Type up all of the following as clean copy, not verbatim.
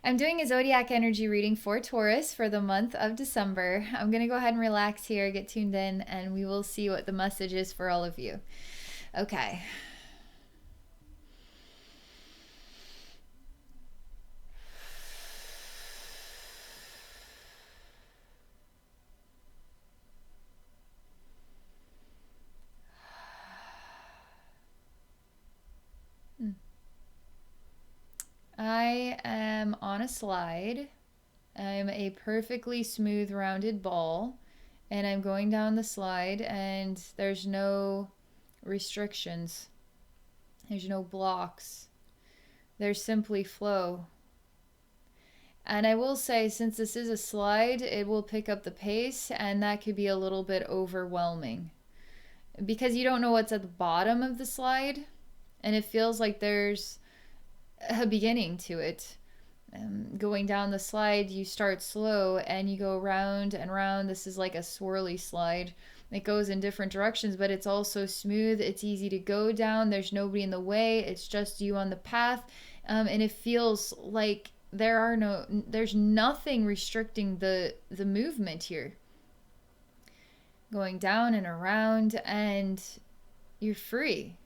I'm doing a zodiac energy reading for Taurus for the month of December. I'm going to go ahead and relax here, get tuned in, and we will see what the message is for all of you. Okay. I am on a slide. I'm a perfectly smooth, rounded ball, and I'm going down the slide, and there's no restrictions, there's no blocks, there's simply flow. And I will say, since this is a slide, it will pick up the pace, and that could be a little bit overwhelming because you don't know what's at the bottom of the slide, and it feels like there's a beginning to it. Going down the slide, you start slow and you go round and round. This is like a swirly slide. It goes in different directions, but it's also smooth. It's easy to go down. There's nobody in the way. It's just you on the path. And it feels like there's nothing restricting the movement here. Going down and around, and you're free.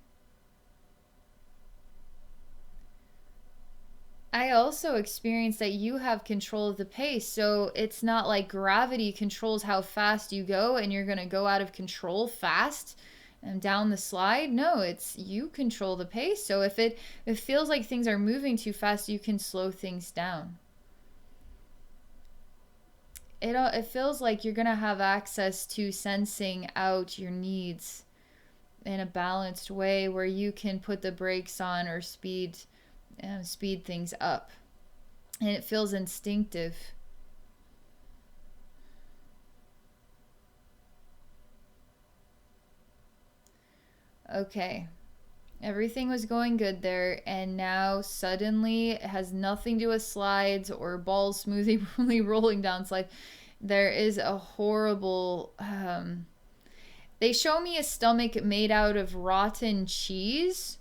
I also experienced that you have control of the pace. So it's not like gravity controls how fast you go and you're going to go out of control fast and down the slide. No, it's you control the pace. So if it feels like things are moving too fast, you can slow things down. It feels like you're going to have access to sensing out your needs in a balanced way where you can put the brakes on or speed things up, and it feels instinctive. Okay, everything was going good there, and now suddenly it has nothing to do with slides or balls smoothly rolling down slides. There is a horrible they show me a stomach made out of rotten cheese.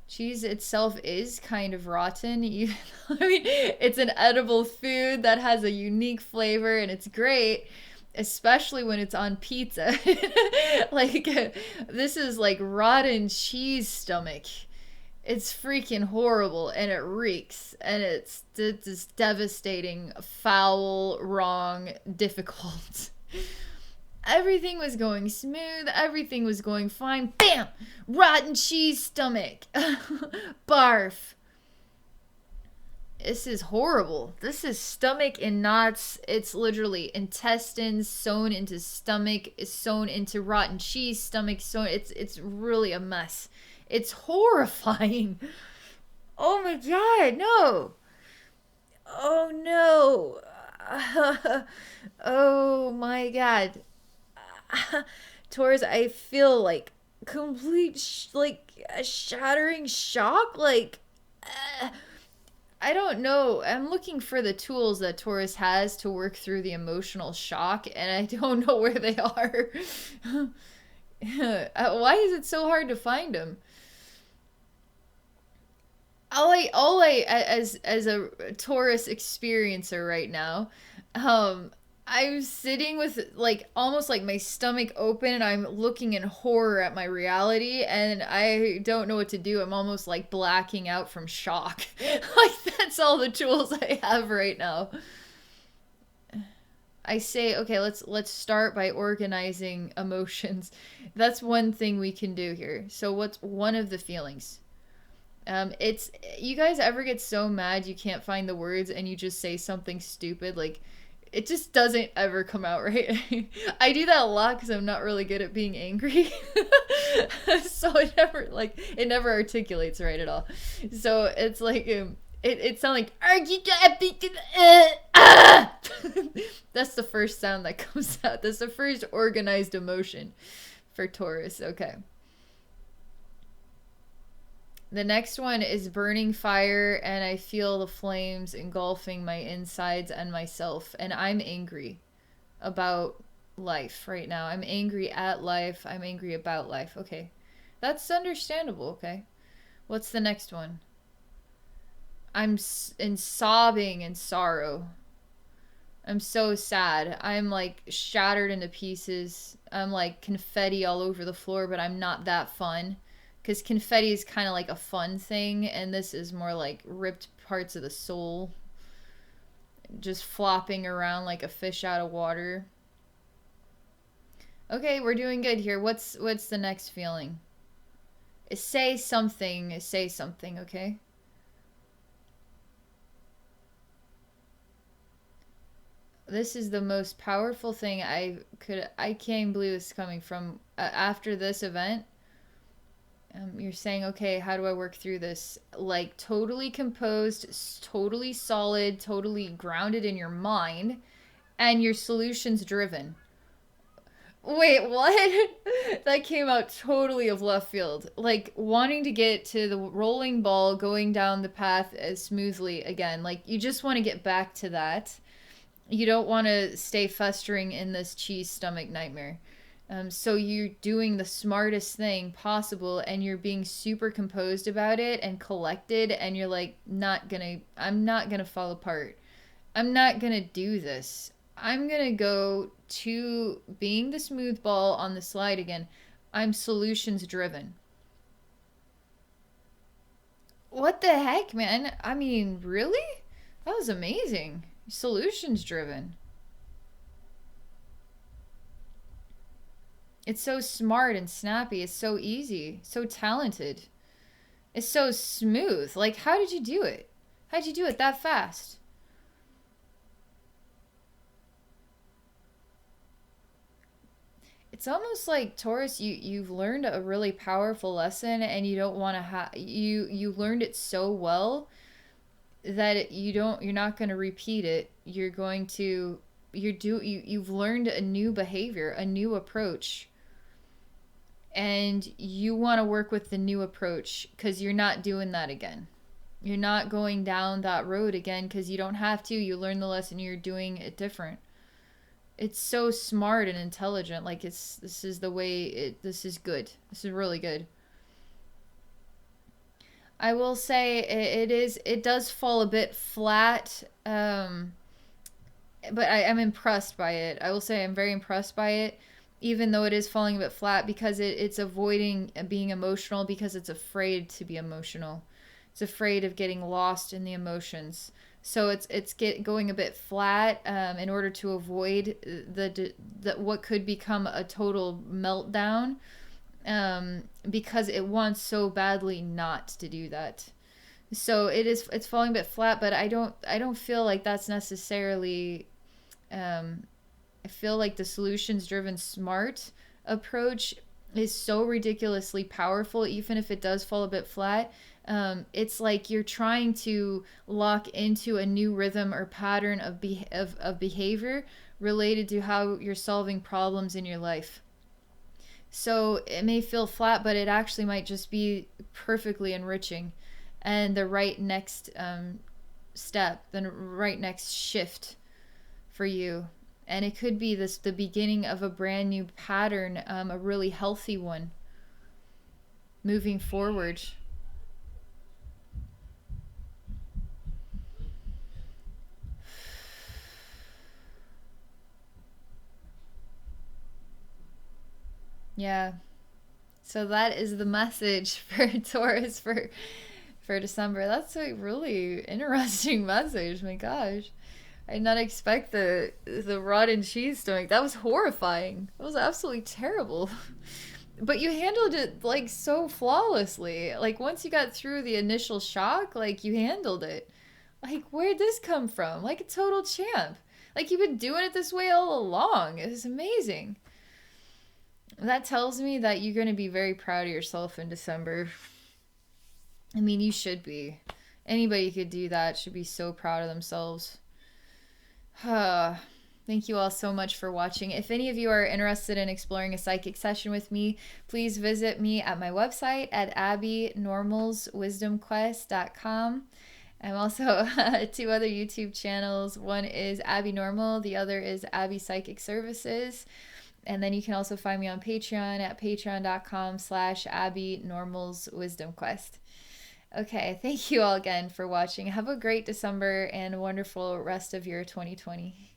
Cheese itself is kind of rotten. I mean, it's an edible food that has a unique flavor and it's great, especially when it's on pizza. Like, this is like rotten cheese stomach. It's freaking horrible and it reeks and it's just devastating, foul, wrong, difficult. Everything was going smooth. Everything was going fine. Bam! Rotten cheese stomach. Barf. This is horrible. This is stomach in knots. It's literally intestines sewn into stomach, sewn into rotten cheese stomach, sewn. It's really a mess. It's horrifying. Oh my god, no. Oh no. Oh my god. Taurus, I feel like complete like a shattering shock. Like, I don't know. I'm looking for the tools that Taurus has to work through the emotional shock, and I don't know where they are. Why is it so hard to find them? As a Taurus experiencer right now, I'm sitting with like almost like my stomach open and I'm looking in horror at my reality and I don't know what to do. I'm almost like blacking out from shock. Like that's all the tools I have right now. I say, okay, let's start by organizing emotions. That's one thing we can do here. So what's one of the feelings? It's you guys ever get so mad you can't find the words and you just say something stupid like it just doesn't ever come out right. I do that a lot because I'm not really good at being angry. So it never articulates right at all. So it's like it sounds like that's the first sound that comes out. That's the first organized emotion for Taurus. Okay. The next one is burning fire, and I feel the flames engulfing my insides and myself. And I'm angry about life right now. I'm angry at life. I'm angry about life. Okay. That's understandable. Okay. What's the next one? in sobbing and sorrow. I'm so sad. I'm like shattered into pieces. I'm like confetti all over the floor, but I'm not that fun. Because confetti is kind of like a fun thing, and this is more like ripped parts of the soul just flopping around like a fish out of water. Okay, we're doing good here. What's the next feeling? Say something. Say something, okay? This is the most powerful thing I can't believe this is coming from after this event. You're saying, okay, how do I work through this? Like totally composed, totally solid, totally grounded in your mind, and your solutions driven. Wait, what? That came out totally of left field. Like wanting to get to the rolling ball, going down the path as smoothly again. Like you just want to get back to that. You don't want to stay festering in this cheese stomach nightmare. So you're doing the smartest thing possible and you're being super composed about it and collected and you're like, I'm not gonna fall apart. I'm not gonna do this. I'm gonna go to being the smooth ball on the slide again. I'm solutions driven. What the heck, man? I mean, really? That was amazing. Solutions driven. It's so smart and snappy. It's so easy. So talented. It's so smooth. Like, how did you do it? How'd you do it that fast? It's almost like Taurus, you've learned a really powerful lesson and you don't want to you learned it so well that you're not going to repeat it. You're going to you've learned a new behavior, a new approach, and you want to work with the new approach because you're not doing that again. You're not going down that road again because you don't have to. You learn the lesson, you're doing it different. It's so smart and intelligent. Like this is the way this is good. This is really good. I will say it does fall a bit flat, but I'm impressed by it. I will say I'm very impressed by it, even though it is falling a bit flat because it's avoiding being emotional because it's afraid to be emotional. It's afraid of getting lost in the emotions. So going a bit flat in order to avoid the what could become a total meltdown because it wants so badly not to do that. So it's falling a bit flat, but I don't feel like that's necessarily I feel like the solutions driven smart approach is so ridiculously powerful, even if it does fall a bit flat. It's like you're trying to lock into a new rhythm or pattern of behavior related to how you're solving problems in your life. So it may feel flat, but it actually might just be perfectly enriching and the right next step, the right next shift for you. And it could be the beginning of a brand new pattern, a really healthy one moving forward. Yeah. So that is the message for Taurus for December. That's a really interesting message. My gosh. I did not expect the rotten cheese stomach. That was horrifying. That was absolutely terrible. But you handled it like so flawlessly. Like once you got through the initial shock, like you handled it. Like where'd this come from? Like a total champ. Like you've been doing it this way all along. It was amazing. That tells me that you're going to be very proud of yourself in December. I mean, you should be. Anybody who could do that should be so proud of themselves. Thank you all so much for watching. If any of you are interested in exploring a psychic session with me, please visit me at my website at abbeynormalswisdomquest.com. I'm also two other YouTube channels. One is Abbey Normal, the other is Abbey Psychic Services. And then you can also find me on Patreon at patreon.com/Abbey Normal's Wisdom Quest. Okay, thank you all again for watching. Have a great December and a wonderful rest of your 2020.